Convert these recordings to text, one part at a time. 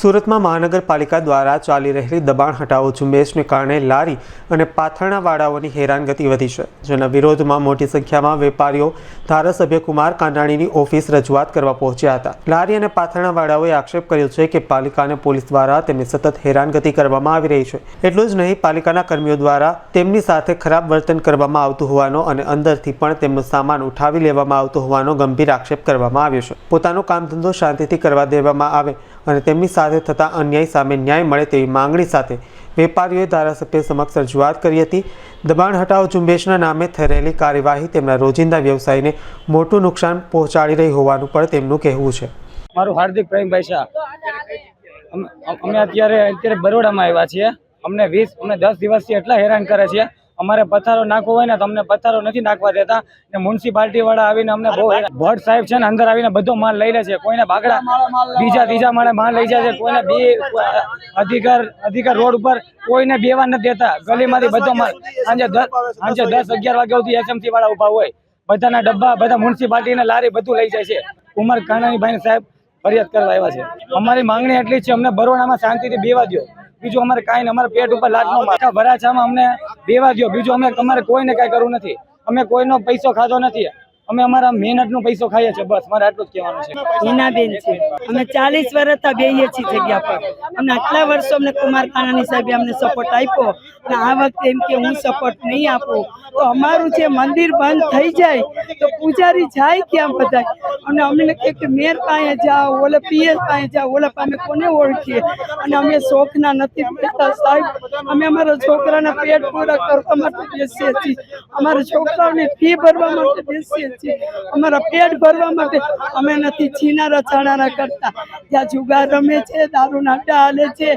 સુરતમાં મહાનગરપાલિકા દ્વારા ચાલી રહેલી દબાણ હટાવો ઝુંબેશને કારણે લારી અને પાથરણાવાળાઓની હેરાનગતિ વધી છે, જેના વિરોધમાં મોટી સંખ્યામાં વેપારીઓ ધારાસભ્ય કુમાર કાંડાણીની ઓફિસ રજૂઆત કરવા પહોંચ્યા હતા। લારી અને પાથરણાવાળાઓએ આક્ષેપ કર્યો છે કે પાલિકા અને પોલીસ દ્વારા તેમને સતત હેરાનગતિ કરવામાં આવી રહી છે। એટલું જ નહીં, પાલિકાના કર્મીઓ દ્વારા તેમની સાથે ખરાબ વર્તન કરવામાં આવતું હોવાનો અને અંદરથી પણ તેમનો સામાન ઉઠાવી લેવામાં આવતો હોવાનો ગંભીર આક્ષેપ કરવામાં આવ્યો છે। પોતાનો કામ ધંધો શાંતિથી કરવા દેવામાં આવે અને તેમની સાથે થતા અન્યાય સામે ન્યાય મળે તેવી માંગણી સાથે વેપારીઓએ ધારાસભ્ય સમક્ષ રજૂઆત કરી હતી। દબાણ હટાવો ઝુંબેશના નામે થઈ રહેલી કાર્યવાહી તેમના રોજિંદા વ્યવસાયને મોટું નુકસાન પહોંચાડી રહી હોવાનું પણ તેમનું કહેવું છે। મારું હાર્દિક પ્રેમભાઈ શાહ, અમે અત્યારે બરોડામાં આવ્યા છીએ। અમને 10 દિવસથી એટલા હેરાન કરે છે। અમારે પથ્થરો નાખવો હોય ને તો અમને પથ્થરો નથી નાખવા દેતા ને મ્યુનિસિપાલિટી વાળા આવીને અમને બહુ ભટ્ટ સાહેબ છે ને અંદર આવીને બધો માલ લઈ લે છે। કોઈને બાગડા ત્રીજા માળે માલ લઈ જાય છે, કોઈને બે અધિકાર રોડ ઉપર કોઈને બેવા નથી દેતા। ગલીમાંથી બધો માલ સાંજે 10-11 વાગ્યા સુધી એસએમસી વાળા ઉભા હોય, બધાના ડબ્બા બધા મ્યુનિસિપાલિટી ને લારી બધું લઈ જાય છે। કુમાર કાનાણીભાઈ સાહેબ ફરિયાદ કરવા આવ્યા છે। અમારી માંગણી એટલી છે, અમને બરોડામાં શાંતિથી બેવા દો, બીજું અમારે કાંઈ ને, અમારા પેટ ઉપર લાત ન મારો, વરાછામાં અમને બેવા દો, બીજું અમે તમારે કોઈને કાંઈ કરવું નથી। અમે કોઈનો પૈસો ખાધો નથી, અમે અમારા મહેનતનો પૈસો ખાઈએ છીએ, બસ મારે આટલું જ કહેવાનું છે। હિનાબેન છે, અમે 40 વર્ષથી બેહીએ છીએ જગ્યા પર। અમને આટલા વર્ષો અમને કુમાર કાનાણી સાહેબે અમને સપોર્ટ આપ્યો અને આ વખતે એમ કે હું સપોર્ટ નહીં આપું તો અમારું જે મંદિર બંધ થઈ જાય તો પૂજારી જાય ક્યાં બધા? અને અમને કહે કે મેયર પાસે જાઓ, ઓલે પીએસ પાસે જાઓ, ઓલા પાસે કોને ઓળખીએ? અને અમે શોખના નથી બેઠા સાહેબ, અમે અમારા છોકરાના પેટ પૂરા કરવા માટે બેસીએ છીએ, અમારા છોકરાઓની ફી ભરવા માટે બેસીએ છીએ, અમારા પેટ ભરવા માટે અમે નથી છીનારા છાણારા કરતા। ત્યાં જુગાર રમે છે, દારૂના અડ્ડા હાલે છે,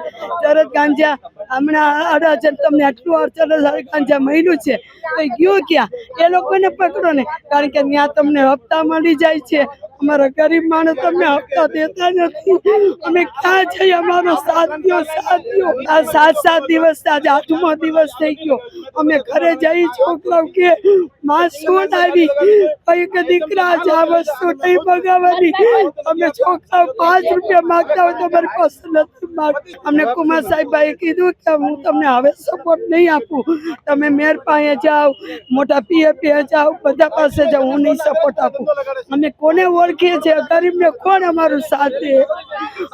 ચરસ ગાંજા હમણાં અડાજણ તમને આટલું ચરસ ગાંજા મળ્યું છે તો ગયું ક્યાં? એ લોકોને પકડો ને, કારણ કે ત્યાં તમને હપ્તા મળી જાય છે, અમારા ગરીબ માણસ તમને હપ્તા દેતા નથી। અમે ક્યાં જઈએ? અમારો સાથ દો। આ 7 દિવસ આજે 8મો દિવસ થઈ ગયો, અમે ઘરે જઈ છોકરાઓ કે માં શું આવી કઈ કે દીકરા આજે આ વસ્તુ નહીં મગાવવાની, અમે છોકરાઓ 5 રૂપિયા માંગતા હોય તો અમારી પાસે નથી માંગતા। અમને કુમાર સાહેબભાઈએ કીધું કે હું તમને હવે સપોર્ટ નહીં આપું, તમે મેયર પાસે જાઓ, મોટા પીએ જાઓ, બધા પાસે જાઓ, હું નહીં સપોર્ટ આપું। અમે કોને ઓળખીએ છીએ? ગરીબને કોણ અમારું સાથ દે?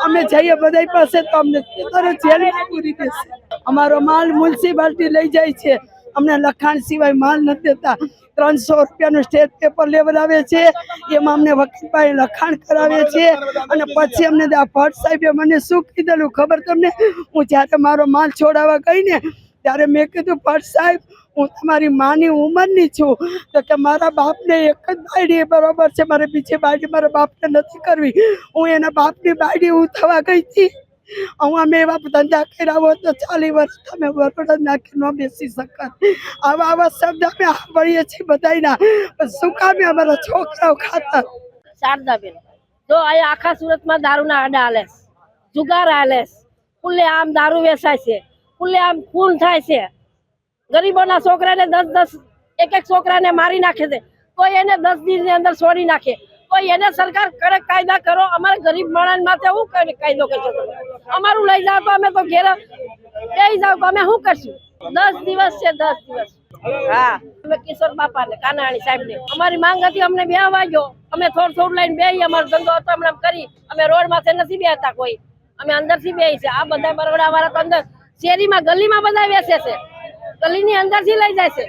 અમે જઈએ બધા પાસે તો અમને તરત જેલમાં પૂરી દેશે। અમારો માલ મ્યુનિસિપાલિટી લઈ જાય છે, અમને લખાણ સિવાય માલ નથી દેતા। 300 રૂપિયાનું સ્ટેટ પેપર લેવડાવે છે, એમાં અમને વકીલ પાસે લખાણ કરાવે છે અને પછી અમને ભટ્ટ સાહેબે મને શું કીધેલું ખબર તમને? હું જ્યારે મારો માલ છોડાવવા ગઈ ને ત્યારે મેં કીધું, ભટ્ટ સાહેબ હું તમારી માની ઉંમરની છું તો કે મારા બાપને એક જ બાયડી બરોબર છે, મારે બીજી બાયડી મારા બાપને નથી કરવી। હું એના બાપની બાયડી હું થવા ગઈ હતી। હું અમે એવા ધંધા કર્યા હોત તો 40 વર્ષ તમે બરોડા નાખી ન બેસી શકત। આવા શબ્દ અમે સાંભળીએ છીએ બધાના, શું કામે અમારા છોકરાઓ ખાતા? શારદાબેન, જો અહીંયા આખા સુરતમાં દારૂના આડા હાલે, જુગાર હાલે, ખુલ્લે આમ દારૂ વેચાય છે, ખુલ્લે આમ ખૂન થાય છે, ગરીબોના છોકરાને 10 એક છોકરાને મારી નાખે છે, કોઈ એને 10 દિવસની અંદર છોડી નાખે, કોઈ એને સરકાર કડક કાયદા કરો। અમારે ગરીબ માણસ માટે શું કાયદો કરશો? અમારું લઈ જાવ તો અમે તો ઘેર લઈ જાવ તો અમે શું કરશું? 10 દિવસ છે, 10 દિવસ। હા, અમે કિશોર બાપા ને કાનાણી સાહેબ ને અમારી માંગ હતી, અમને બેહવા દો, અમે થોડું લઈને બેહી, અમારો ધંધો હતો હમણાં કરી, અમે રોડ માથે નથી બેહતા કોઈ, અમે અંદરથી બેહી છે। આ બધા બરોડા વાળા તો અંદર શેરીમાં ગલીમાં બધા બેસે છે, ગલીની અંદરથી લઈ જાય છે।